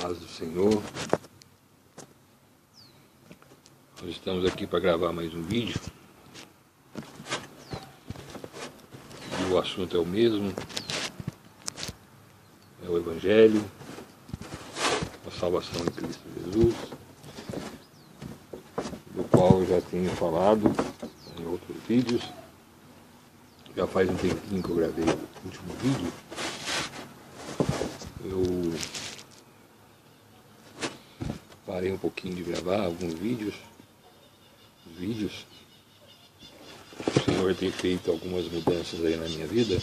Paz do Senhor. Nós estamos aqui para gravar mais um vídeo. E o assunto é o mesmo. É o Evangelho, a salvação em Cristo Jesus, do qual eu já tenho falado em outros vídeos. Já faz um tempinho que eu gravei o último vídeo. Eu parei um pouquinho de gravar alguns vídeos. O Senhor tem feito algumas mudanças aí na minha vida,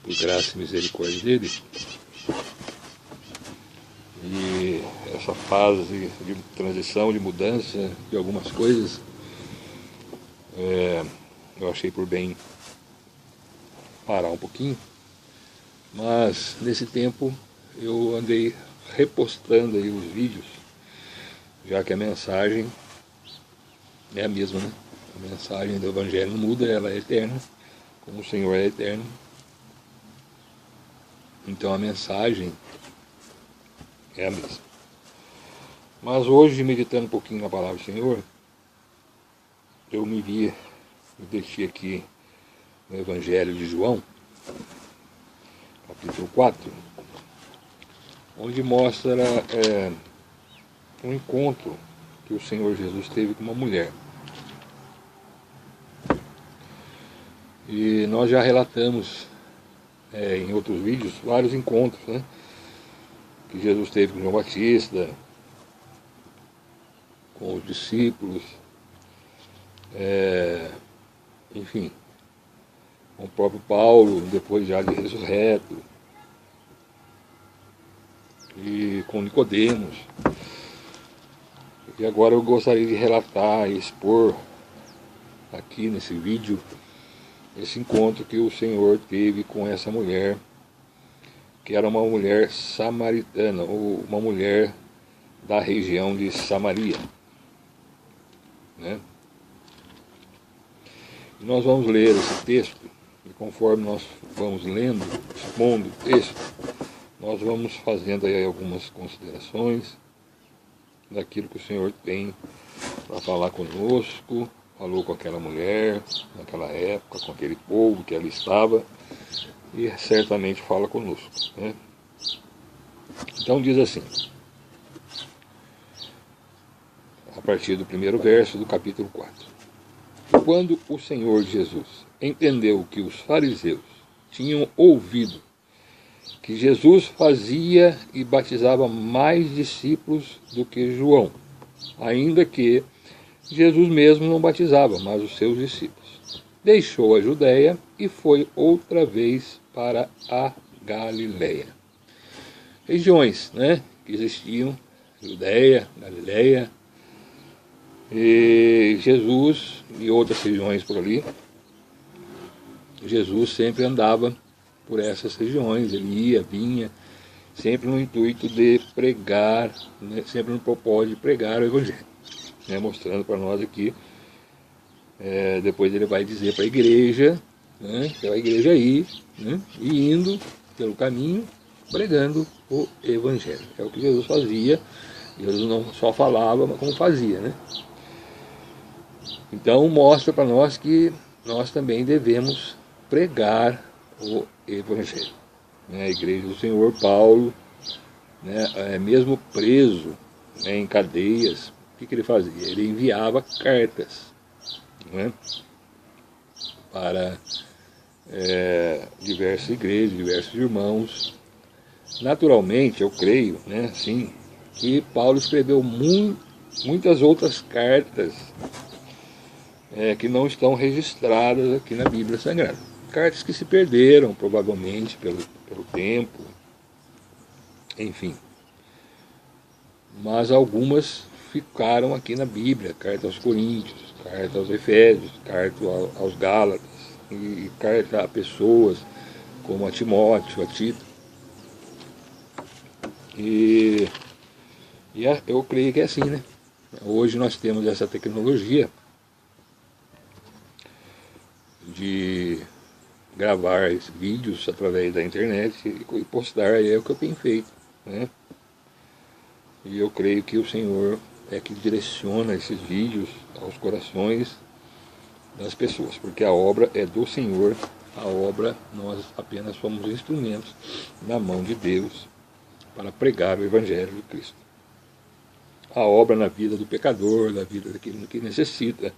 por graça e misericórdia dele. E essa fase de transição, de mudança de algumas coisas, eu achei por bem parar um pouquinho. Mas nesse tempo eu andei repostando aí os vídeos, já que a mensagem é a mesma, né? A mensagem do Evangelho não muda, ela é eterna, como o Senhor é eterno. Então a mensagem é a mesma. Mas hoje, meditando um pouquinho na palavra do Senhor, eu me deixei aqui no Evangelho de João, capítulo 4, onde mostra um encontro que o Senhor Jesus teve com uma mulher. E nós já relatamos em outros vídeos vários encontros, né, que Jesus teve com João Batista, com os discípulos, enfim, com o próprio Paulo, depois já de ressurreto, e com Nicodemos. E agora eu gostaria de relatar e expor aqui nesse vídeo esse encontro que o Senhor teve com essa mulher, que era uma mulher samaritana, ou uma mulher da região de Samaria, né? E nós vamos ler esse texto, e conforme nós vamos lendo, expondo o texto, nós vamos fazendo aí algumas considerações daquilo que o Senhor tem para falar conosco, falou com aquela mulher, naquela época, com aquele povo que ali estava, e certamente fala conosco, né? Então diz assim, a partir do primeiro verso do capítulo 4. Quando o Senhor Jesus entendeu que os fariseus tinham ouvido que Jesus fazia e batizava mais discípulos do que João, ainda que Jesus mesmo não batizava, mas os seus discípulos, deixou a Judéia e foi outra vez para a Galileia. Regiões, né, que existiam, Judéia, Galileia, e Jesus e outras regiões por ali. Jesus sempre andava por essas regiões, ele ia, vinha, sempre no intuito de pregar, né, sempre no propósito de pregar o Evangelho, né, mostrando para nós aqui, depois ele vai dizer para a igreja, né, para a igreja ir, né, e indo pelo caminho, pregando o Evangelho. É o que Jesus fazia, Jesus não só falava, mas como fazia, né? Então mostra para nós que nós também devemos pregar o Evangelho, né? A igreja do Senhor Paulo, né, mesmo preso, né, em cadeias, o que ele fazia? Ele enviava cartas, né, para diversas igrejas, diversos irmãos. Naturalmente, eu creio, né, assim, que Paulo escreveu muitas outras cartas que não estão registradas aqui na Bíblia Sagrada. Cartas que se perderam, provavelmente, pelo tempo, enfim. Mas algumas ficaram aqui na Bíblia, carta aos Coríntios, carta aos Efésios, carta aos Gálatas, e carta a pessoas como a Timóteo, a Tito. E eu creio que é assim, né? Hoje nós temos essa tecnologia de gravar vídeos através da internet e postar, é o que eu tenho feito, né? E eu creio que o Senhor é que direciona esses vídeos aos corações das pessoas, porque a obra é do Senhor, a obra nós apenas somos instrumentos na mão de Deus para pregar o Evangelho de Cristo. A obra na vida do pecador, na vida daquele que necessita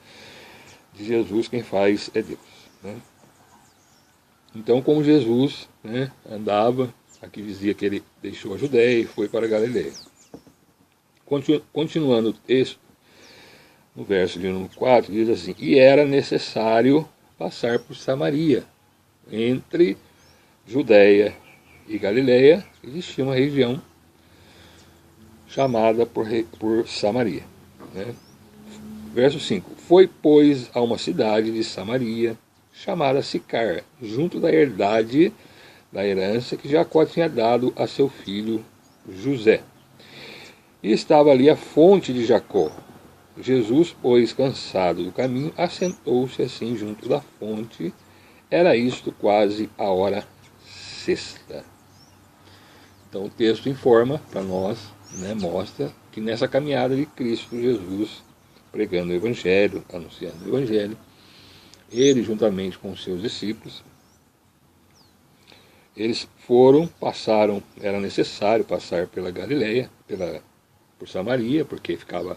de Jesus, quem faz é Deus, né? Então, como Jesus, né, andava, aqui dizia que ele deixou a Judéia e foi para a Galileia. Continuando o texto, no verso de número 4, diz assim: e era necessário passar por Samaria. Entre Judéia e Galileia existia uma região chamada por Samaria, né? Verso 5: foi, pois, a uma cidade de Samaria, chamada Sicar, junto da herdade, da herança que Jacó tinha dado a seu filho José. E estava ali a fonte de Jacó. Jesus, pois, cansado do caminho, assentou-se assim junto da fonte. Era isto quase a hora sexta. Então o texto informa para nós, né, mostra que nessa caminhada de Cristo Jesus, pregando o Evangelho, anunciando o Evangelho, ele juntamente com os seus discípulos, eles passaram, era necessário passar pela Galileia, por Samaria, porque ficava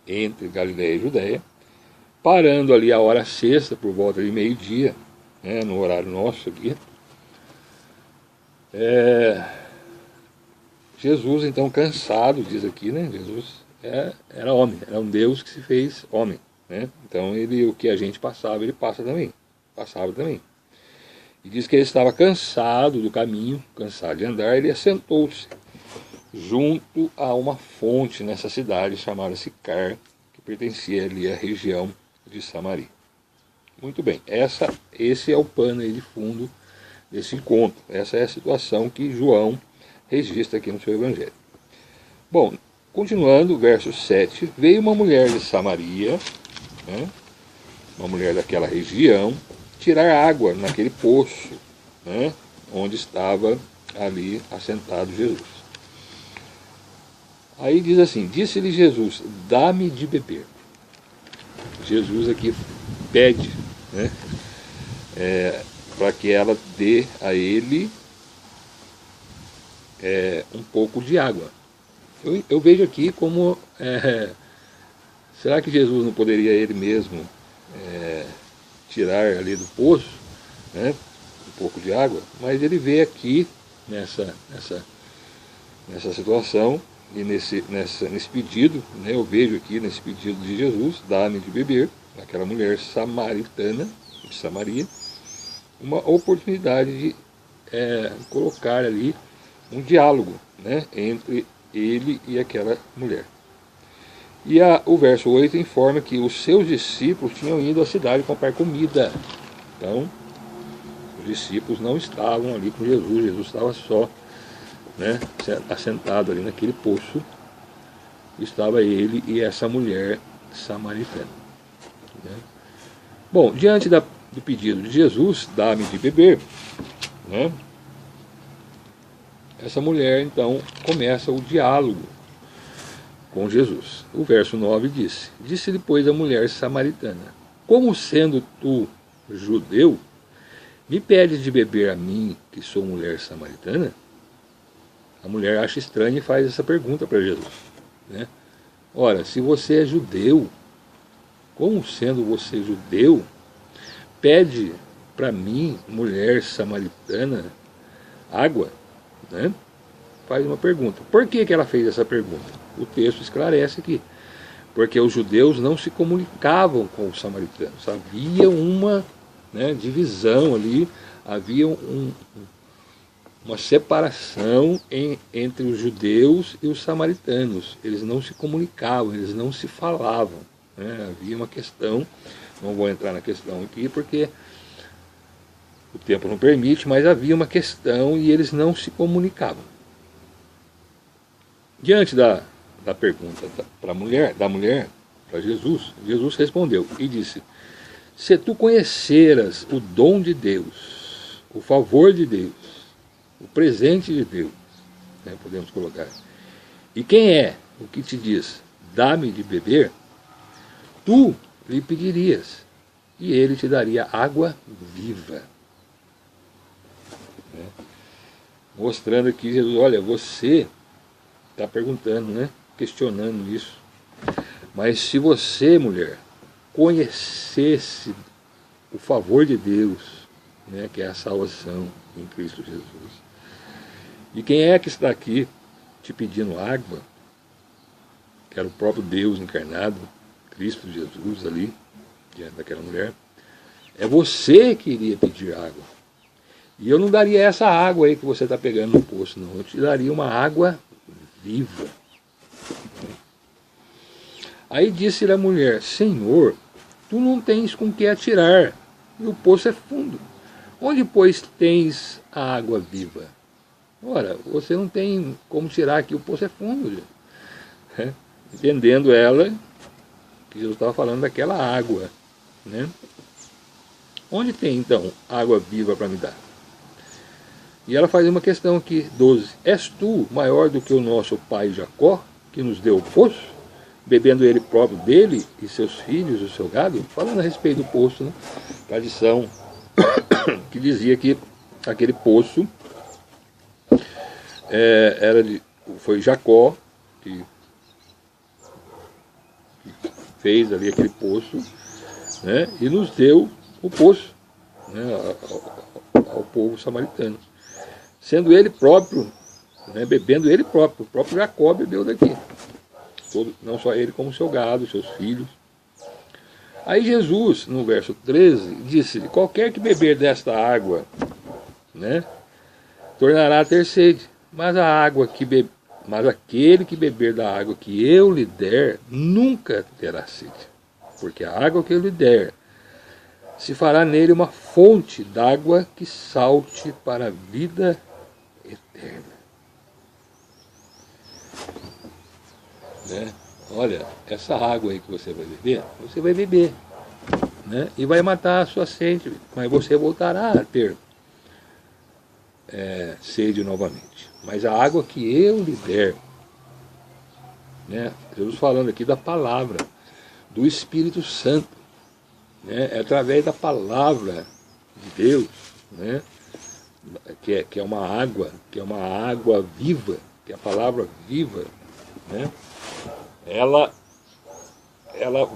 entre Galileia e Judéia, parando ali a hora sexta, por volta de meio-dia, né, no horário nosso aqui. Jesus, então, cansado, diz aqui, né? Jesus era homem, era um Deus que se fez homem, né? Então, o que a gente passava, ele passava também. E diz que ele estava cansado do caminho, cansado de andar, ele assentou-se junto a uma fonte nessa cidade chamada Sicar, que pertencia ali à região de Samaria. Muito bem, esse é o pano aí de fundo desse encontro. Essa é a situação que João registra aqui no seu Evangelho. Bom, continuando, verso 7, veio uma mulher de Samaria, né, uma mulher daquela região, tirar água naquele poço, né, onde estava ali assentado Jesus. Aí diz assim: disse-lhe Jesus, dá-me de beber. Jesus aqui pede, né, para que ela dê a ele um pouco de água. Eu vejo aqui como, será que Jesus não poderia ele mesmo tirar ali do poço, né, um pouco de água? Mas ele vê aqui nessa situação e nesse pedido, né, eu vejo aqui nesse pedido de Jesus, dá-me de beber, aquela mulher samaritana de Samaria, uma oportunidade de colocar ali um diálogo, né, entre ele e aquela mulher. E o verso 8 informa que os seus discípulos tinham ido à cidade comprar comida. Então, os discípulos não estavam ali com Jesus, Jesus estava só, né, assentado ali naquele poço. Estava ele e essa mulher samaritana, né? Bom, diante do pedido de Jesus, dá-me de beber, né, essa mulher então começa o diálogo com Jesus. O verso 9 diz: disse-lhe, pois, a mulher samaritana: como sendo tu judeu, me pedes de beber a mim, que sou mulher samaritana? A mulher acha estranho e faz essa pergunta para Jesus, né? Ora, se você é judeu, como sendo você judeu, pede para mim, mulher samaritana, água, né? Faz uma pergunta. Por que ela fez essa pergunta? O texto esclarece aqui: porque os judeus não se comunicavam com os samaritanos. Havia uma, né, divisão ali, havia uma separação entre os judeus e os samaritanos. Eles não se comunicavam, eles não se falavam, né? Havia uma questão, não vou entrar na questão aqui porque o tempo não permite, mas havia uma questão e eles não se comunicavam. Diante da pergunta da mulher para Jesus, Jesus respondeu e disse: se tu conheceras o dom de Deus, o favor de Deus, o presente de Deus, né, podemos colocar. E quem é o que te diz, dá-me de beber? Tu lhe pedirias, e ele te daria água viva. Né? Mostrando aqui, Jesus, olha, você está perguntando, né? Questionando isso. Mas se você, mulher, conhecesse o favor de Deus, né, que é a salvação em Cristo Jesus, e quem é que está aqui te pedindo água, que era o próprio Deus encarnado, Cristo Jesus ali, diante daquela mulher, é você que iria pedir água. E eu não daria essa água aí que você está pegando no poço, não. Eu te daria uma água viva. Aí disse-lhe a mulher, Senhor, tu não tens com que atirar, e o poço é fundo. Onde, pois, tens a água viva? Ora, você não tem como tirar aqui, o poço é fundo. É? Entendendo ela que Jesus estava falando daquela água. Né? Onde tem, então, água viva para me dar? E ela faz uma questão aqui, 12. És tu maior do que o nosso pai Jacó, que nos deu o poço, bebendo ele próprio dele e seus filhos, o seu gado? Falando a respeito do poço, né? Tradição que dizia que aquele poço foi Jacó que fez ali aquele poço, né? E nos deu o poço, né? ao povo samaritano. Sendo ele próprio, né, bebendo ele próprio, o próprio Jacó bebeu daqui. Não só ele, como seu gado, seus filhos. Aí Jesus, no verso 13, disse-lhe, qualquer que beber desta água, né, tornará a ter sede, mas aquele que beber da água que eu lhe der, nunca terá sede. Porque a água que eu lhe der, se fará nele uma fonte d'água que salte para a vida eterna. Né? Olha, essa água aí que você vai beber, né? E vai matar a sua sede, mas você voltará a ter sede novamente. Mas a água que eu lhe der, né? Jesus falando aqui da palavra, do Espírito Santo, né? É através da palavra de Deus, né? que é uma água viva, que é a palavra viva, né? Ela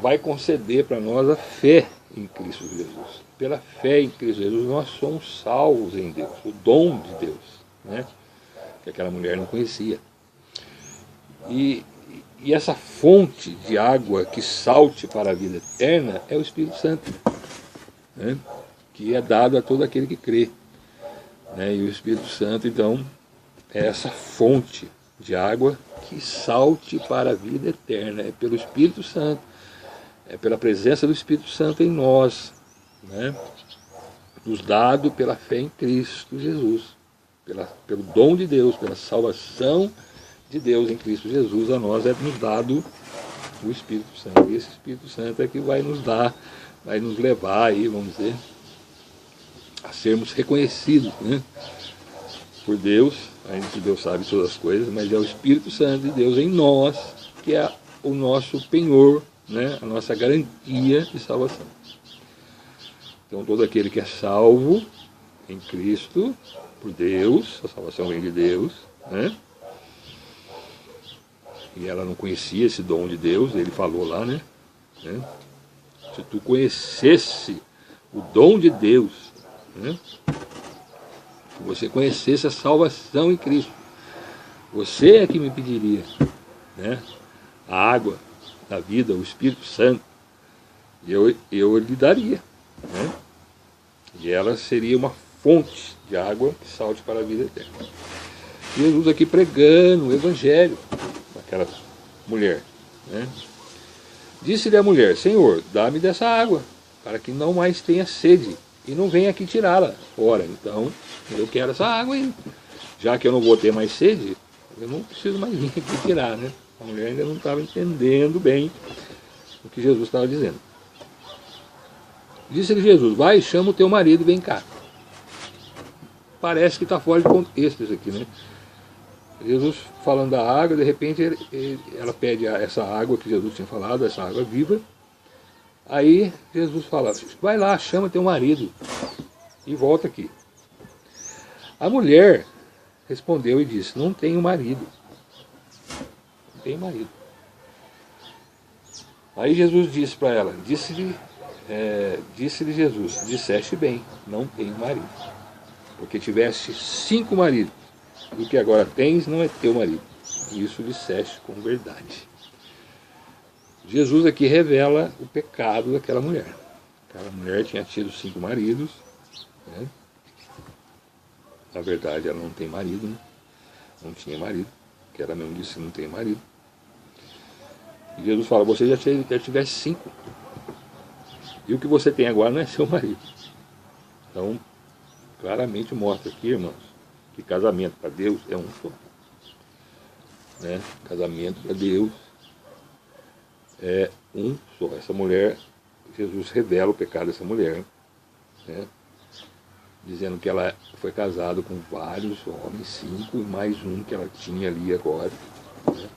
vai conceder para nós a fé em Cristo Jesus. Pela fé em Cristo Jesus nós somos salvos em Deus, o dom de Deus, né? Que aquela mulher não conhecia. E essa fonte de água que salte para a vida eterna é o Espírito Santo, né? Que é dado a todo aquele que crê. Né? E o Espírito Santo, então, é essa fonte de água que salte para a vida eterna. É pelo Espírito Santo, é pela presença do Espírito Santo em nós, né? Nos dado pela fé em Cristo Jesus, pelo dom de Deus, pela salvação de Deus em Cristo Jesus, a nós é nos dado o Espírito Santo. E esse Espírito Santo é que vai nos dar, vai nos levar aí, vamos dizer, a sermos reconhecidos, né, por Deus. Ainda que Deus sabe todas as coisas, mas é o Espírito Santo de Deus em nós que é o nosso penhor, né, a nossa garantia de salvação. Então todo aquele que é salvo em Cristo, por Deus, a salvação vem de Deus, né? E ela não conhecia esse dom de Deus, ele falou lá, né? Se tu conhecesse o dom de Deus, né? Se você conhecesse a salvação em Cristo, você é que me pediria, né, a água da vida, o Espírito Santo, e eu lhe daria, né? E ela seria uma fonte de água que salte para a vida eterna. Jesus aqui pregando o Evangelho aquela mulher, né? Disse-lhe a mulher, Senhor, dá-me dessa água, para que não mais tenha sede, e não venha aqui tirá-la. Ora, então, eu quero essa água aí. Já que eu não vou ter mais sede, eu não preciso mais vir aqui tirar, né? A mulher ainda não estava entendendo bem o que Jesus estava dizendo. Disse-lhe Jesus, vai, chama o teu marido e vem cá. Parece que está fora de contexto isso aqui, né? Jesus falando da água, de repente ela pede essa água que Jesus tinha falado, essa água viva. Aí Jesus fala, vai lá, chama teu marido e volta aqui. A mulher respondeu e disse, não tenho marido. Não tenho marido. Aí Jesus disse para ela, disse-lhe Jesus, disseste bem, não tenho marido. Porque tiveste 5 maridos, e o que agora tens não é teu marido. Isso disseste com verdade. Jesus aqui revela o pecado daquela mulher. Aquela mulher tinha tido 5 maridos, né? Na verdade ela não tem marido, né? Não tinha marido, que ela mesmo disse que não tem marido. E Jesus fala, você já tivesse 5. E o que você tem agora não é seu marido. Então, claramente mostra aqui, irmãos, que casamento para Deus é um só. Né? Casamento para Deus é um só. Essa mulher, Jesus revela o pecado dessa mulher, né? Dizendo que ela foi casada com vários homens, 5, e mais um que ela tinha ali agora. Né?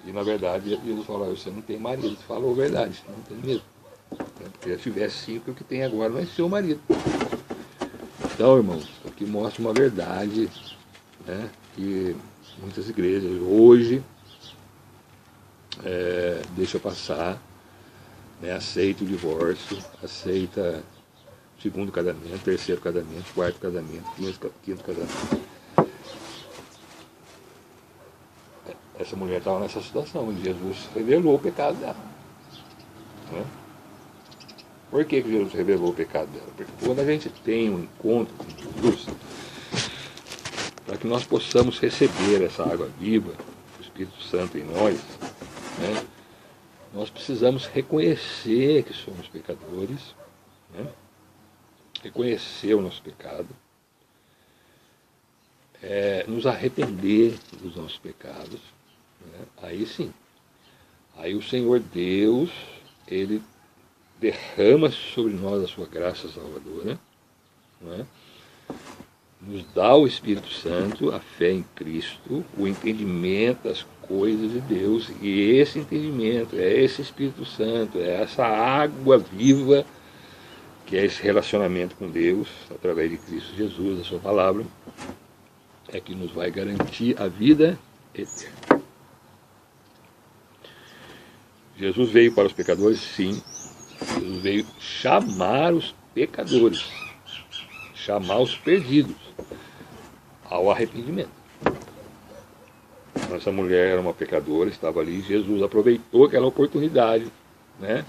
E na verdade, Jesus falou, você não tem marido. Você falou a verdade, não tem mesmo. Porque já tivesse 5, o que tem agora não é seu marido. Então, irmãos, aqui mostra uma verdade, né, que muitas igrejas hoje deixam passar, né, aceita o divórcio, aceita o 2º casamento, 3º casamento, 4º casamento, 5º casamento. Essa mulher estava nessa situação, e Jesus revelou o pecado dela. Né? Por que Jesus revelou o pecado dela? Porque quando a gente tem um encontro com Jesus, para que nós possamos receber essa água viva, o Espírito Santo em nós, né, nós precisamos reconhecer que somos pecadores, né, reconhecer o nosso pecado, nos arrepender dos nossos pecados, né, aí sim, aí o Senhor Deus, Ele derrama sobre nós a sua graça salvadora, né? Nos dá o Espírito Santo, a fé em Cristo, o entendimento das coisas de Deus, e esse entendimento, esse Espírito Santo, essa água viva, que é esse relacionamento com Deus, através de Cristo Jesus, a sua palavra, é que nos vai garantir a vida eterna. Jesus veio para os pecadores, sim. Jesus veio chamar os pecadores, chamar os perdidos ao arrependimento. Essa mulher era uma pecadora, estava ali, Jesus aproveitou aquela oportunidade, né?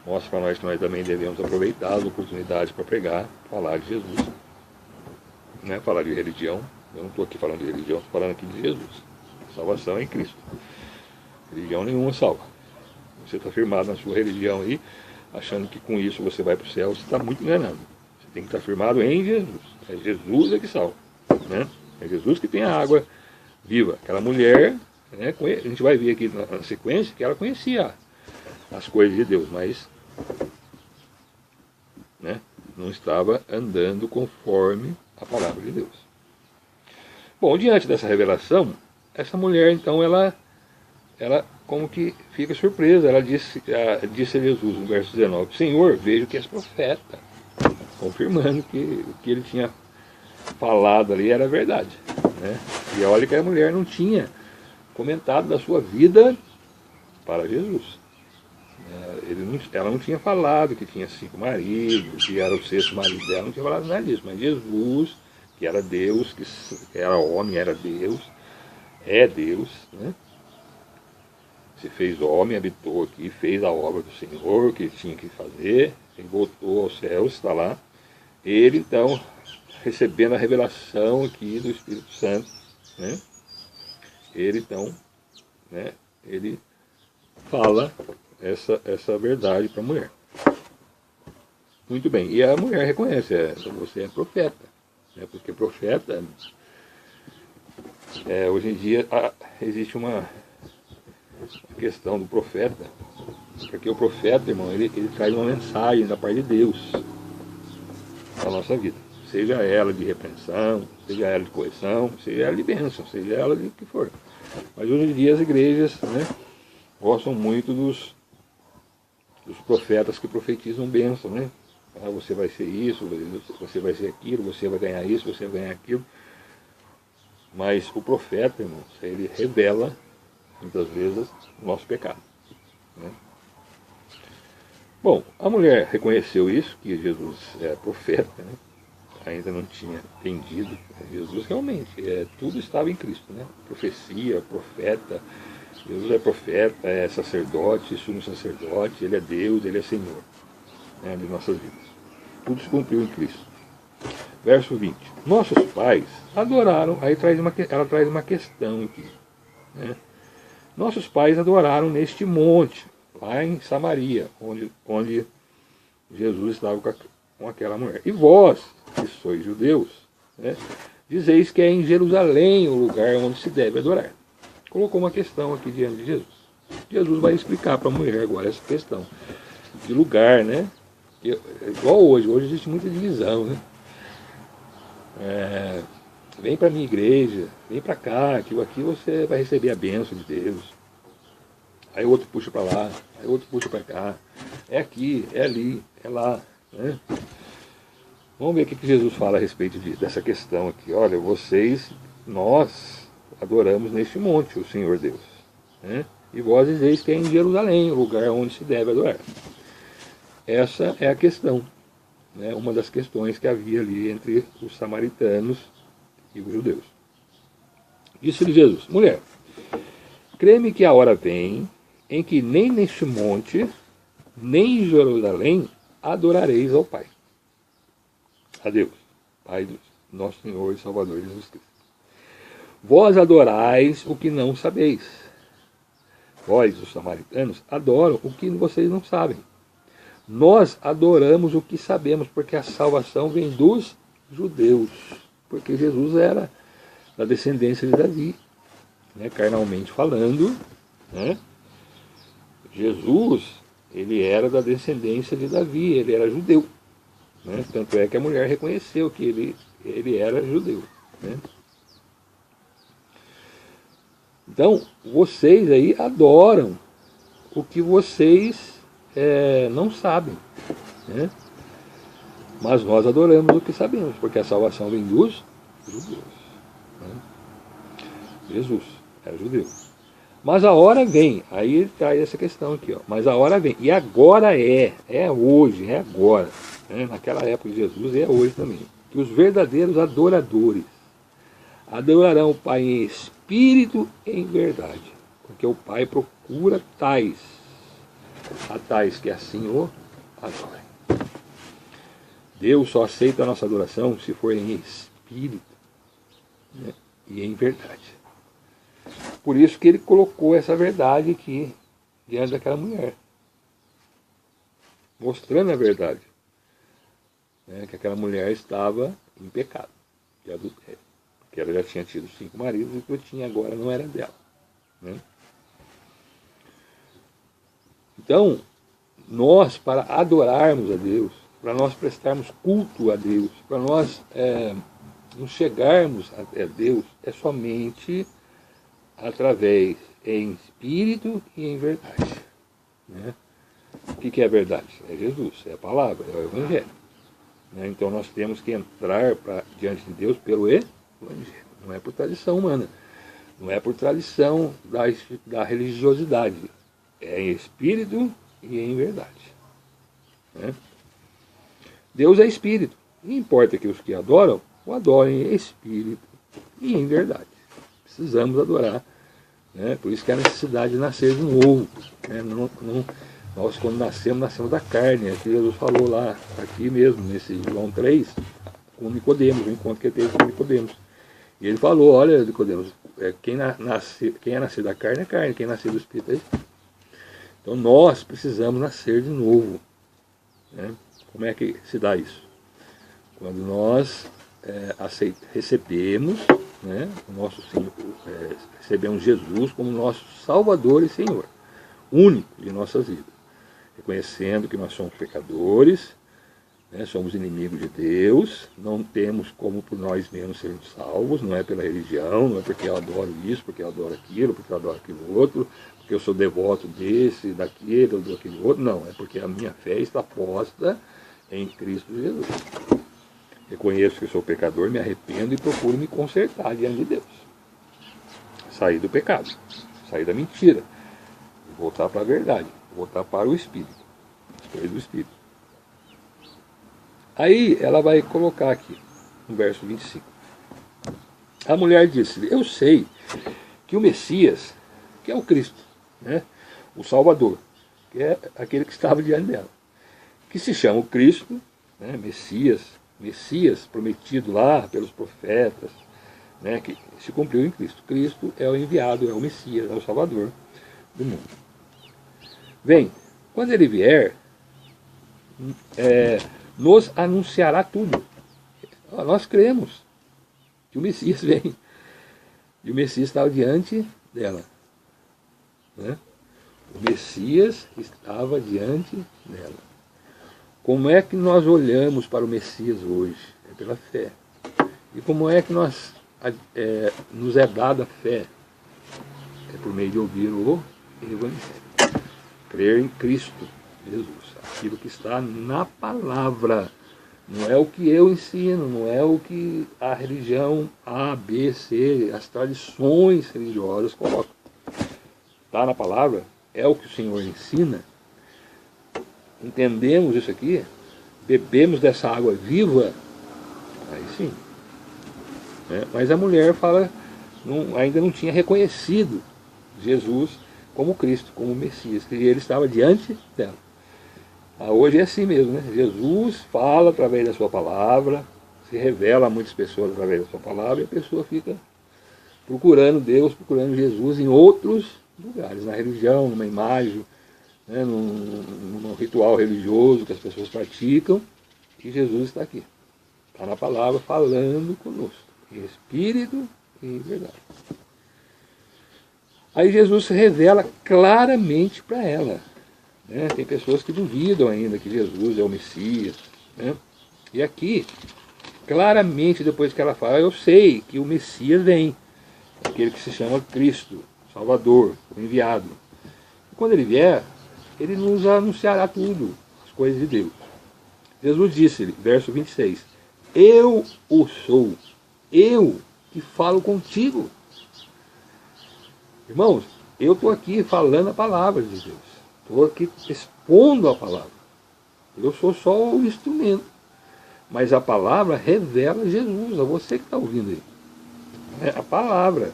Mostra para nós que nós também devemos aproveitar as oportunidades para pregar, falar de Jesus, né? Falar de religião. Eu não estou aqui falando de religião, estou falando aqui de Jesus. Salvação é em Cristo. Religião nenhuma salva. Você está firmado na sua religião aí, achando que com isso você vai para o céu, você está muito enganado. Você tem que estar firmado em Jesus. É Jesus que salva, né? É Jesus que tem a água viva. Aquela mulher, né, a gente vai ver aqui na sequência que ela conhecia as coisas de Deus, mas, né, não estava andando conforme a palavra de Deus. Bom, diante dessa revelação, essa mulher então ela como que fica surpresa. Ela disse a Jesus no verso 19, Senhor, vejo que és profeta, confirmando que o que ele tinha falado ali era verdade, né? E olha que a mulher não tinha comentado da sua vida para Jesus. Ela não tinha falado que tinha 5 maridos, que era o 6º marido dela, não tinha falado nada disso. Mas Jesus, que era Deus, que era homem, era Deus, é Deus, né? Se fez homem, habitou aqui, fez a obra do Senhor, que tinha que fazer, e voltou aos céus, está lá. Ele, então, recebendo a revelação aqui do Espírito Santo, né? Ele, então, né, ele fala essa verdade para a mulher. Muito bem, e a mulher reconhece, você é profeta, né? Porque profeta, hoje em dia existe uma questão do profeta, porque o profeta, irmão, ele traz uma mensagem da parte de Deus para a nossa vida. seja ela de repreensão, seja ela de correção, seja ela de bênção, seja ela de que for. Mas hoje em dia as igrejas, né, gostam muito dos profetas que profetizam bênção, né? Ah, você vai ser isso, você vai ser aquilo, você vai ganhar isso, você vai ganhar aquilo. Mas o profeta, irmãos, ele revela, muitas vezes, o nosso pecado, né? Bom, a mulher reconheceu isso, que Jesus é profeta, né? Ainda não tinha entendido. Jesus realmente, tudo estava em Cristo, né? Profecia, profeta, Jesus é profeta, é sacerdote, sumo sacerdote, Ele é Deus, Ele é Senhor, né, de nossas vidas. Tudo se cumpriu em Cristo. Verso 20. Nossos pais adoraram, aí ela traz uma questão aqui, né? Nossos pais adoraram neste monte, lá em Samaria, onde Jesus estava com aquela mulher. E vós, que sois judeus, né, dizeis que é em Jerusalém o lugar onde se deve adorar. Colocou uma questão aqui diante de Jesus. Jesus vai explicar para a mulher agora essa questão de lugar, né? Igual hoje existe muita divisão, né? Vem para a minha igreja, vem para cá, que aqui você vai receber a bênção de Deus. Aí o outro puxa para lá, aí o outro puxa para cá. É aqui, é ali, é lá, né? Vamos ver o que Jesus fala a respeito dessa questão aqui. Olha, nós adoramos neste monte o Senhor Deus, né? E vós dizeis que é em Jerusalém o lugar onde se deve adorar. Essa é a questão, né? Uma das questões que havia ali entre os samaritanos e os judeus. Disse-lhe Jesus: mulher, crê-me que a hora vem em que nem neste monte, nem em Jerusalém adorareis ao Pai. A Deus, Pai do nosso Senhor e Salvador Jesus Cristo. Vós adorais o que não sabeis. Vós, os samaritanos, adoram o que vocês não sabem. Nós adoramos o que sabemos, porque a salvação vem dos judeus. Porque Jesus era da descendência de Davi, né, carnalmente falando, né? Jesus, ele era da descendência de Davi, ele era judeu, né? Tanto é que a mulher reconheceu que ele era judeu, né? Então, vocês aí adoram o que vocês não sabem, né? Mas nós adoramos o que sabemos, porque a salvação vem dos judeus, né? Jesus era judeu. Mas a hora vem, aí ele traz essa questão aqui, ó. Mas a hora vem, e agora é hoje, é agora, né? Naquela época de Jesus, é hoje também, que os verdadeiros adoradores adorarão o Pai em espírito e em verdade, porque o Pai procura tais, a tais que assim o adorem. Deus só aceita a nossa adoração se for em espírito, né, e em verdade. Por isso que ele colocou essa verdade aqui diante daquela mulher, mostrando a verdade, né, que aquela mulher estava em pecado de adultério, que ela já tinha tido 5 maridos e o que eu tinha agora não era dela, né? Então, nós, para adorarmos a Deus, para nós prestarmos culto a Deus, para nós nos chegarmos até Deus, é somente através em espírito e em verdade, né? O que é a verdade? É Jesus, é a palavra, é o Evangelho, né? Então nós temos que entrar diante de Deus pelo Evangelho, não é por tradição humana, não é por tradição da religiosidade, é em espírito e em verdade, né? Deus é espírito, e importa que os que adoram o adorem em espírito e em verdade. Precisamos adorar, né? Por isso que a necessidade de nascer de novo, né? Nós quando nascemos da carne, é que Jesus falou lá, aqui mesmo, nesse João 3, com Nicodemos, o encontro que ele teve com Nicodemos. E ele falou: olha, Nicodemos, quem é nascido da carne é carne, quem nascer do Espírito é Espírito. Então nós precisamos nascer de novo, né? Como é que se dá isso? Quando nós recebemos, né, o nosso Senhor, recebemos Jesus como nosso Salvador e Senhor, único de nossas vidas, reconhecendo que nós somos pecadores, né? Somos inimigos de Deus, não temos como por nós mesmos sermos salvos, não é pela religião, não é porque eu adoro isso, porque eu adoro aquilo, porque eu adoro aquilo outro, porque eu sou devoto desse, daquele ou daquele outro, não, é porque a minha fé está posta em Cristo Jesus. Reconheço que sou pecador, me arrependo e procuro me consertar diante de Deus. Sair do pecado, sair da mentira, voltar para a verdade, voltar para o Espírito, as coisas do Espírito. Aí ela vai colocar aqui, no verso 25. A mulher disse: eu sei que o Messias, que é o Cristo, né, o Salvador, que é aquele que estava diante dela, que se chama o Cristo, né, Messias prometido lá pelos profetas, né, que se cumpriu em Cristo. Cristo é o enviado, é o Messias, é o Salvador do mundo. Vem, quando ele vier, nos anunciará tudo. Nós cremos que o Messias vem. E o Messias estava diante dela, né? O Messias estava diante dela. Como é que nós olhamos para o Messias hoje? É pela fé. E como é que nos é dada a fé? É por meio de ouvir o Evangelho. Crer em Cristo Jesus. Aquilo que está na palavra. Não é o que eu ensino, não é o que a religião A, B, C, as tradições religiosas colocam. Está na palavra, é o que o Senhor ensina. Entendemos isso aqui, bebemos dessa água viva, aí sim. Mas a mulher fala, ainda não tinha reconhecido Jesus como Cristo, como Messias, que ele estava diante dela. Hoje é assim mesmo, né? Jesus fala através da sua palavra, se revela a muitas pessoas através da sua palavra, e a pessoa fica procurando Deus, procurando Jesus em outros lugares, na religião, numa imagem, né? num ritual religioso que as pessoas praticam, e Jesus está aqui. Está na palavra falando conosco, em espírito e em verdade. Aí Jesus se revela claramente para ela. Tem pessoas que duvidam ainda que Jesus é o Messias. E aqui, claramente, depois que ela fala, eu sei que o Messias vem, aquele que se chama Cristo, Salvador, o enviado. E quando ele vier, ele nos anunciará tudo, as coisas de Deus. Jesus disse-lhe, verso 26, eu o sou, eu que falo contigo. Irmãos, eu estou aqui falando a palavra de Deus. Estou aqui expondo a palavra. Eu sou só o instrumento. Mas a palavra revela Jesus, a você que está ouvindo aí. É a palavra.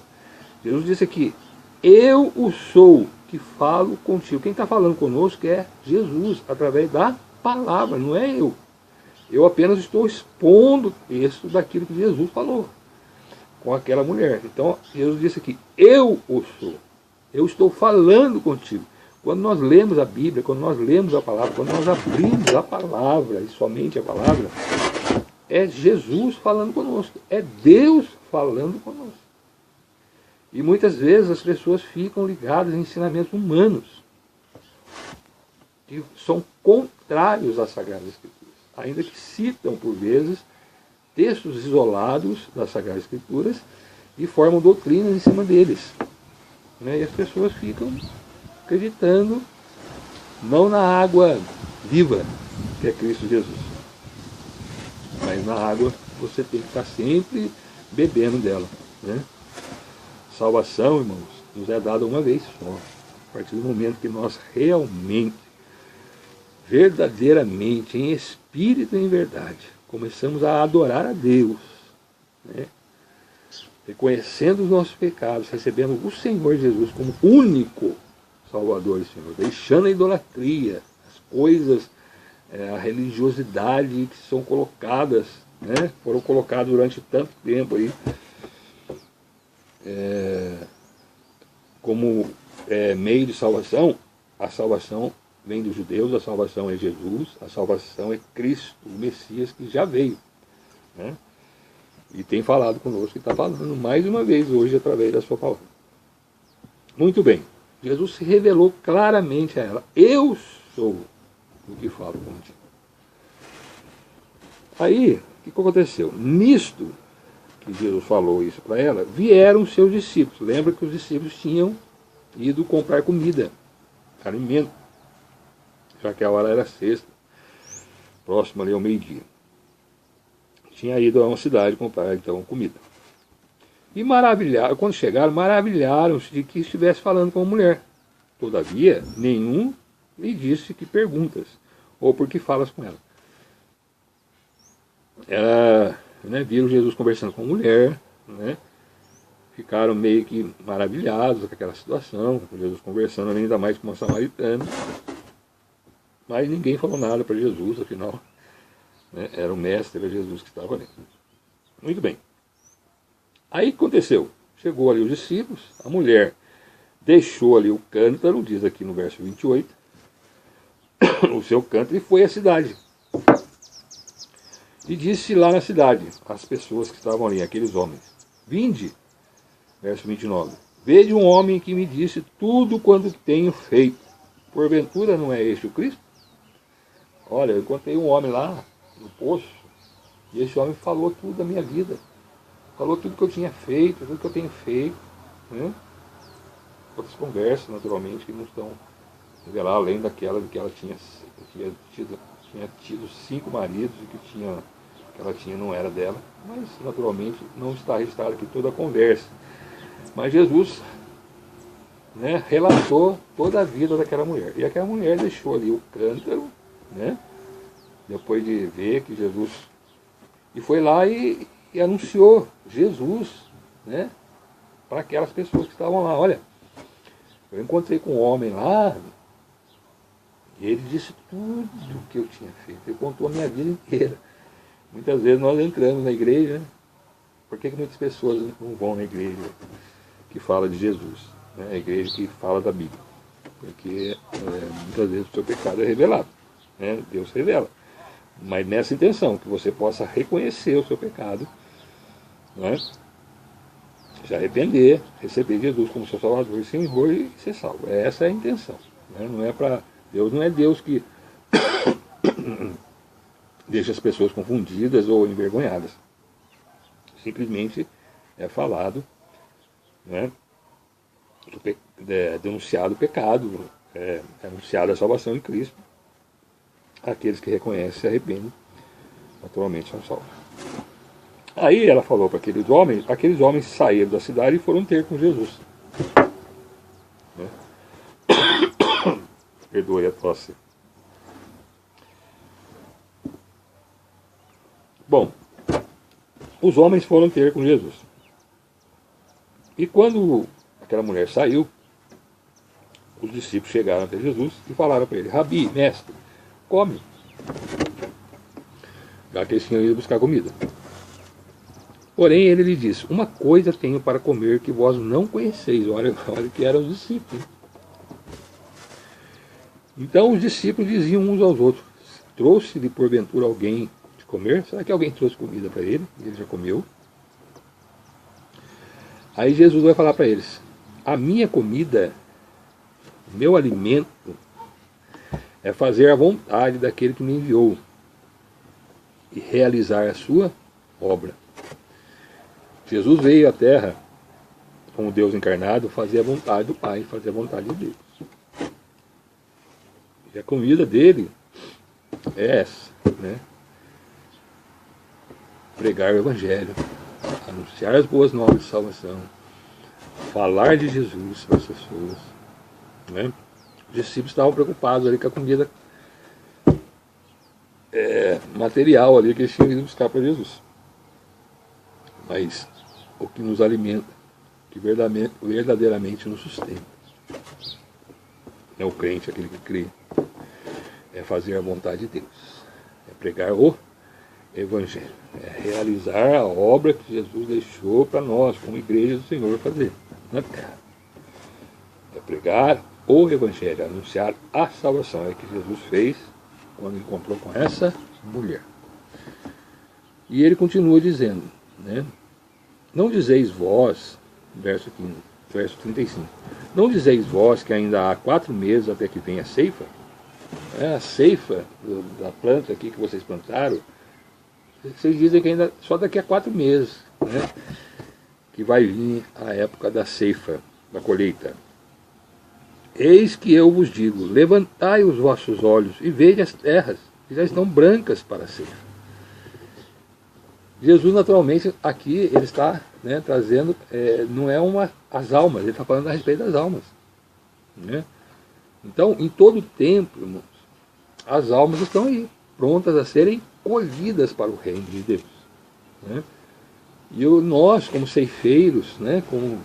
Jesus disse aqui, eu o sou que falo contigo. Quem está falando conosco é Jesus, através da palavra, não é eu. Eu apenas estou expondo o texto daquilo que Jesus falou com aquela mulher. Então, Jesus disse aqui, eu o sou. Eu estou falando contigo. Quando nós lemos a Bíblia, quando nós lemos a palavra, quando nós abrimos a palavra, e somente a palavra, é Jesus falando conosco, é Deus falando conosco. E muitas vezes as pessoas ficam ligadas em ensinamentos humanos, que são contrários às Sagradas Escrituras, ainda que citam, por vezes, textos isolados das Sagradas Escrituras e formam doutrinas em cima deles. E as pessoas ficam acreditando não na água viva, que é Cristo Jesus, mas na água você tem que estar sempre bebendo dela. Salvação, irmãos, nos é dada uma vez só. A partir do momento que nós realmente, verdadeiramente, em espírito e em verdade, começamos a adorar a Deus, reconhecendo os nossos pecados, recebendo o Senhor Jesus como único Salvador e Senhor, deixando a idolatria, as coisas, a religiosidade que são colocadas, foram colocadas durante tanto tempo aí, como meio de salvação. A salvação vem dos judeus, a salvação é Jesus, a salvação é Cristo, o Messias que já veio. E tem falado conosco, e está falando mais uma vez hoje através da sua palavra. Muito bem. Jesus se revelou claramente a ela. Eu sou o que falo contigo. Aí, o que aconteceu? Nisto que Jesus falou isso para ela, vieram os seus discípulos. Lembra que os discípulos tinham ido comprar comida, alimento, já que a hora era sexta, próximo ali ao meio-dia. Tinha ido a uma cidade comprar, então, comida. E maravilharam, quando chegaram, maravilharam-se de que estivesse falando com a mulher. Todavia, nenhum lhe disse que perguntas, ou por que falas com ela. Viram Jesus conversando com a mulher, né? Ficaram meio que maravilhados com aquela situação, com Jesus conversando ainda mais com uma samaritana. Mas ninguém falou nada para Jesus, afinal, né? Era o mestre, era Jesus que estava ali. Muito bem. Aí o que aconteceu? Chegou ali os discípulos, a mulher deixou ali o cântaro, diz aqui no verso 28, o seu cântaro, e foi à cidade. E disse lá na cidade, as pessoas que estavam ali, aqueles homens: vinde, verso 29, vede um homem que me disse tudo quanto tenho feito. Porventura não é este o Cristo? Olha, eu encontrei um homem lá no poço, e esse homem falou tudo da minha vida. Falou tudo que eu tinha feito, tudo que eu tenho feito. Né? Outras conversas, naturalmente, que não estão reveladas, além daquela de que ela tinha tido 5 maridos e que ela tinha não era dela. Mas, naturalmente, não está registrado aqui toda a conversa. Mas Jesus, né, relatou toda a vida daquela mulher. E aquela mulher deixou ali o cântaro, né, depois de ver que Jesus... E foi lá e anunciou Jesus, né, para aquelas pessoas que estavam lá. Olha, eu encontrei com um homem lá, e ele disse tudo o que eu tinha feito. Ele contou a minha vida inteira. Muitas vezes nós entramos na igreja, né? Por que muitas pessoas não vão na igreja que fala de Jesus? Né? A igreja que fala da Bíblia. Porque muitas vezes o seu pecado é revelado. Né? Deus revela. Mas nessa intenção, que você possa reconhecer o seu pecado, né? Se arrepender, receber Jesus como seu Salvador e Senhor e ser salvo. Essa é a intenção. Né? Não é para Deus, não é Deus que deixa as pessoas confundidas ou envergonhadas. Simplesmente é falado, né? Denunciado o pecado, anunciada a salvação em Cristo. Aqueles que reconhecem e se arrependem, naturalmente são salvos. Aí ela falou para aqueles homens saíram da cidade e foram ter com Jesus. Né? Perdoe a tosse. Bom, os homens foram ter com Jesus. E quando aquela mulher saiu, os discípulos chegaram até Jesus e falaram para ele: Rabi, mestre, come. Já que eles tinham ido buscar comida. Porém ele lhe disse: uma coisa tenho para comer que vós não conheceis. Olha que eram os discípulos. Então os discípulos diziam uns aos outros: trouxe-lhe porventura alguém de comer? Será que alguém trouxe comida para ele? Ele já comeu. Aí Jesus vai falar para eles: a minha comida, o meu alimento, é fazer a vontade daquele que me enviou e realizar a sua obra. Jesus veio à Terra, como Deus encarnado, fazer a vontade do Pai, fazer a vontade de Deus. E a comida dele é essa, né? Pregar o Evangelho, anunciar as boas novas de salvação, falar de Jesus para as pessoas, né? Os discípulos estavam preocupados ali com a comida material ali que eles tinham ido buscar para Jesus. Mas o que nos alimenta, que verdadeiramente nos sustenta, é o crente, aquele que crê, é fazer a vontade de Deus, é pregar o Evangelho, é realizar a obra que Jesus deixou para nós, como igreja do Senhor, fazer na terra. É pregar o Evangelho, anunciar a salvação. É o que Jesus fez quando encontrou com essa mulher. E ele continua dizendo, né? Não dizeis vós, verso 35, não dizeis vós que ainda há 4 meses até que venha a ceifa? A ceifa da planta aqui que vocês plantaram, Vocês dizem que ainda só daqui a 4 meses, né, que vai vir a época da ceifa, da colheita. Eis que eu vos digo, levantai os vossos olhos e vede as terras, que já estão brancas para a ceifa. Jesus, naturalmente, aqui ele está, né, trazendo, não é as almas, ele está falando a respeito das almas. Né? Então, em todo tempo, irmãos, as almas estão aí, prontas a serem colhidas para o reino de Deus. Né? E nós, como ceifeiros, né, como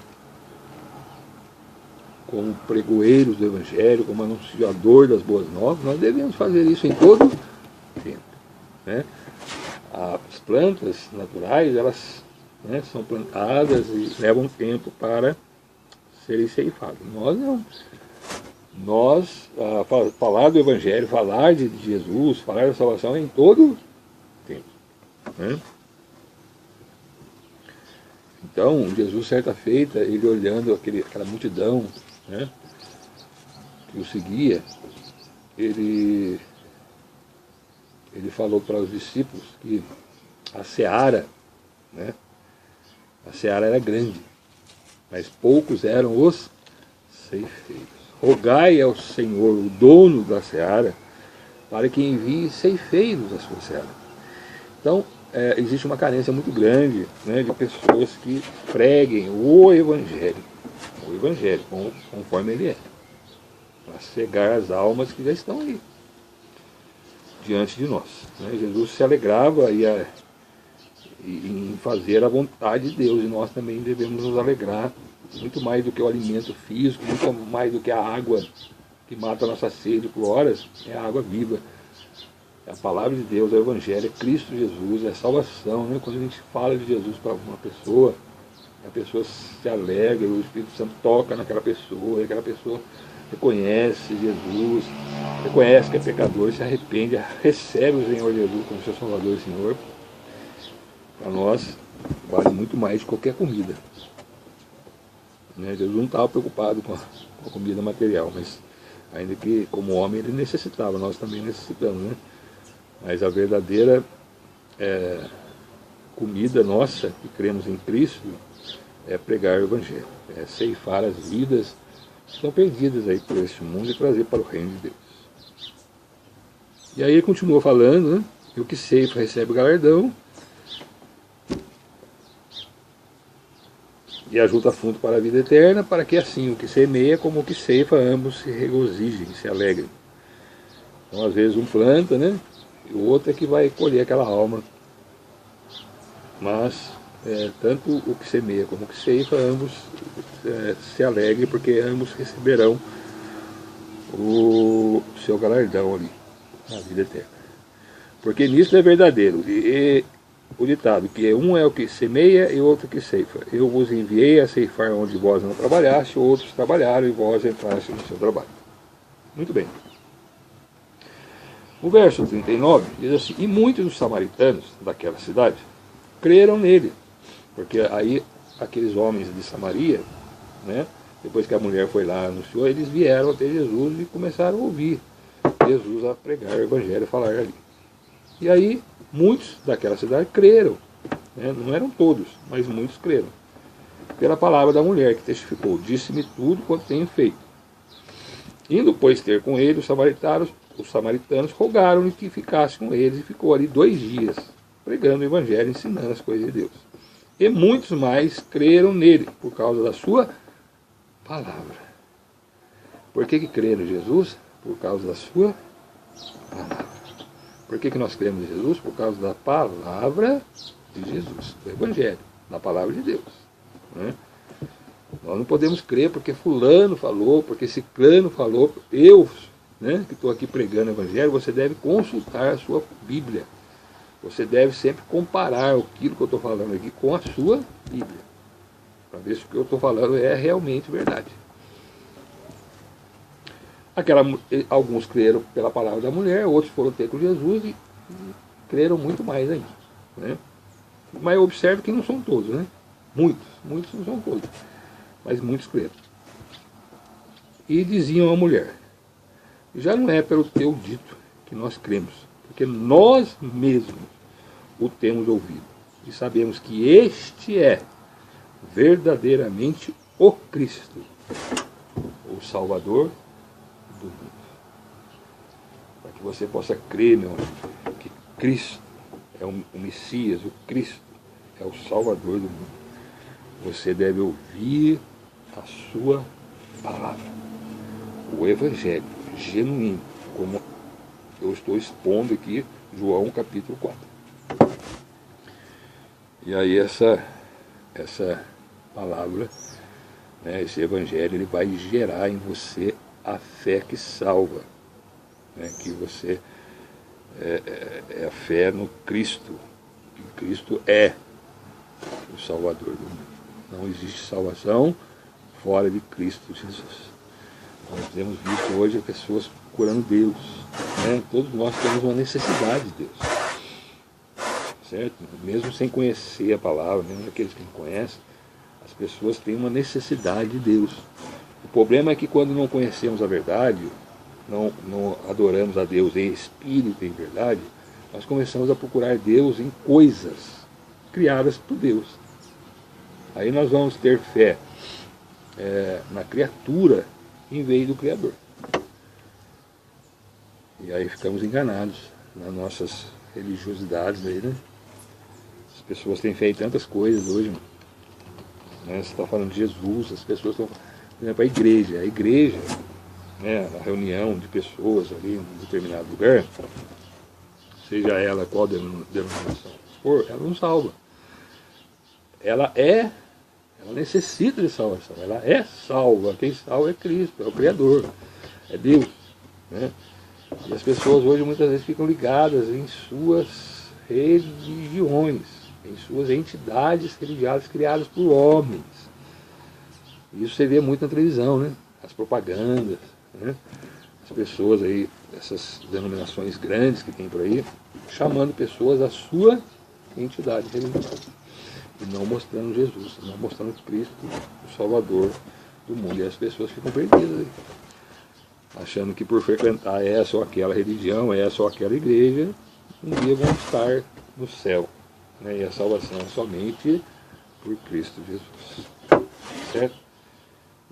pregoeiros do Evangelho, como anunciador das boas novas, nós devemos fazer isso em todo tempo. Né? As plantas naturais, elas, né, são plantadas e levam tempo para serem ceifadas. Nós não. Nós, falar do Evangelho, falar de Jesus, falar da salvação é em todo tempo. Né? Então, Jesus, certa feita, ele olhando aquela multidão, né, que o seguia, ele falou para os discípulos que a seara, né, a seara era grande, mas poucos eram os ceifeiros. Rogai ao Senhor, o dono da seara, para que envie ceifeiros à sua seara. Então, existe uma carência muito grande, né, de pessoas que preguem o Evangelho conforme ele é, para cegar as almas que já estão aí, diante de nós. Né? Jesus se alegrava em fazer a vontade de Deus, e nós também devemos nos alegrar, muito mais do que o alimento físico, muito mais do que a água que mata a nossa sede por horas, é a água viva. É a palavra de Deus, é o Evangelho, é Cristo Jesus, é a salvação. Né? Quando a gente fala de Jesus para uma pessoa, a pessoa se alegra, o Espírito Santo toca naquela pessoa, e aquela pessoa reconhece Jesus, reconhece que é pecador, se arrepende, recebe o Senhor Jesus como seu Salvador e Senhor. Para nós, vale muito mais que qualquer comida. Né? Jesus não estava preocupado com a comida material, mas ainda que como homem ele necessitava, nós também necessitamos. Né? Mas a verdadeira comida nossa, que cremos em Cristo, é pregar o Evangelho, é ceifar as vidas que estão perdidas aí por este mundo e trazer para o reino de Deus. E aí ele continua falando, né? E o que ceifa recebe o galardão, e ajunta fundo para a vida eterna, para que assim o que semeia como o que ceifa, ambos se regozijem, se alegrem. Então, às vezes um planta, né? E o outro é que vai colher aquela alma. Mas tanto o que semeia como o que ceifa, ambos se alegrem, porque ambos receberão o seu galardão ali, na vida eterna. Porque nisso é verdadeiro. E o ditado, que um é o que semeia e outro que ceifa. Eu vos enviei a ceifar onde vós não trabalhaste, outros trabalharam e vós entraste no seu trabalho. Muito bem. O verso 39 diz assim: e muitos dos samaritanos daquela cidade creram nele. Porque aí aqueles homens de Samaria, né, depois que a mulher foi lá e anunciou, eles vieram até Jesus e começaram a ouvir Jesus a pregar o Evangelho, a falar ali. E aí muitos daquela cidade creram, né? Não eram todos, mas muitos creram, pela palavra da mulher que testificou: disse-me tudo quanto tenho feito. Indo, pois, ter com ele os samaritanos rogaram-lhe que ficasse com eles, e ficou ali 2 dias, pregando o Evangelho, ensinando as coisas de Deus. E muitos mais creram nele, por causa da sua palavra. Por que creram em Jesus? Por causa da sua palavra. Por que nós cremos em Jesus? Por causa da palavra de Jesus, do Evangelho, da palavra de Deus. Né? Nós não podemos crer porque fulano falou, porque ciclano falou. Eu, né, que estou aqui pregando o Evangelho, você deve consultar a sua Bíblia. Você deve sempre comparar aquilo que eu estou falando aqui com a sua Bíblia, para ver se o que eu estou falando é realmente verdade. Alguns creram pela palavra da mulher, outros foram ter com Jesus e creram muito mais ainda. Né? Mas observe que não são todos, né? Muitos não são todos, mas muitos creram. E diziam à mulher: já não é pelo teu dito que nós cremos, porque nós mesmos o temos ouvido, e sabemos que este é verdadeiramente o Cristo, o Salvador do mundo. Para que você possa crer, meu amigo, que Cristo é o Messias, o Cristo é o Salvador do mundo. Você deve ouvir a sua palavra, o Evangelho genuíno, como eu estou expondo aqui, João capítulo 4. E aí essa palavra, né, esse Evangelho, ele vai gerar em você a fé que salva, né, que você é a fé no Cristo, que Cristo é o Salvador do mundo. Não existe salvação fora de Cristo Jesus. Nós temos visto hoje pessoas procurando Deus, né? Todos nós temos uma necessidade de Deus, certo? Mesmo sem conhecer a palavra, mesmo aqueles que não conhecem, as pessoas têm uma necessidade de Deus. O problema é que quando não conhecemos a verdade, não adoramos a Deus em espírito e em verdade, nós começamos a procurar Deus em coisas criadas por Deus. Aí nós vamos ter fé na criatura em vez do Criador. E aí ficamos enganados nas nossas religiosidades aí, né? As pessoas têm fé em tantas coisas hoje, né? Você está falando de Jesus, as pessoas estão, por exemplo, a igreja, né, a reunião de pessoas ali em um determinado lugar, seja ela qual denominação for, ela não salva. Ela necessita de salvação, ela é salva. Quem salva é Cristo, é o Criador, é Deus, né? E as pessoas hoje muitas vezes ficam ligadas em suas religiões, em suas entidades religiosas criadas por homens. Isso você vê muito na televisão, né? As propagandas, né? As pessoas aí, essas denominações grandes que tem por aí, chamando pessoas à sua entidade religiosa. E não mostrando Jesus, não mostrando Cristo, o Salvador do mundo. E as pessoas ficam perdidas aí, achando que por frequentar essa ou aquela religião, essa ou aquela igreja, um dia vão estar no céu, né? E a salvação é somente por Cristo Jesus, certo?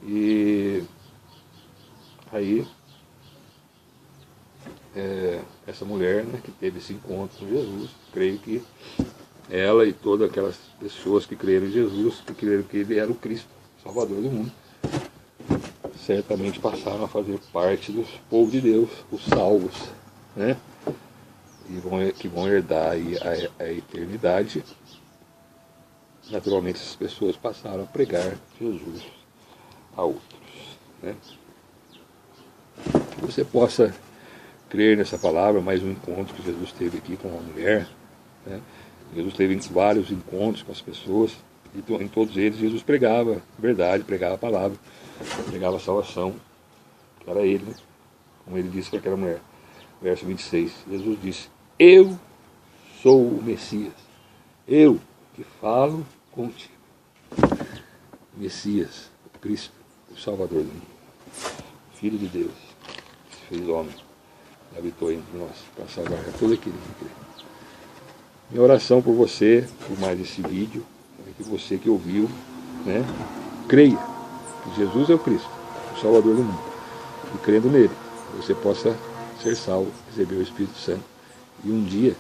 E aí essa mulher, né, que teve esse encontro com Jesus, creio que ela e todas aquelas pessoas que creram em Jesus, que creram que ele era o Cristo, o Salvador do mundo, certamente passaram a fazer parte do povo de Deus, os salvos, né? E que vão herdar aí a eternidade. Naturalmente essas pessoas passaram a pregar Jesus a outros, né? Que você possa crer nessa palavra, mais um encontro que Jesus teve aqui com uma mulher, né? Jesus teve vários encontros com as pessoas, e em todos eles Jesus pregava a verdade, pregava a palavra, pregava a salvação, que era ele, né? Como ele disse para aquela mulher, verso 26, Jesus disse: eu sou o Messias, eu que falo contigo. Messias, o Cristo, o Salvador do mundo, Filho de Deus, que se fez homem, habitou entre nós para salvar todo aquele que crê. Minha oração por você, por mais esse vídeo, é que você que ouviu, né, creia que Jesus é o Cristo, o Salvador do mundo, e crendo nele, você possa ser salvo, receber o Espírito Santo, e um dia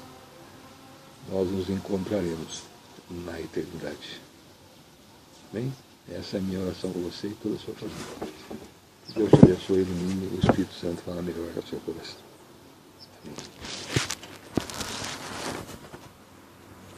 nós nos encontraremos na eternidade. Bem, essa é a minha oração por você e toda a sua família. Que Deus te abençoe, ilumine, o Espírito Santo fala melhor ao seu coração.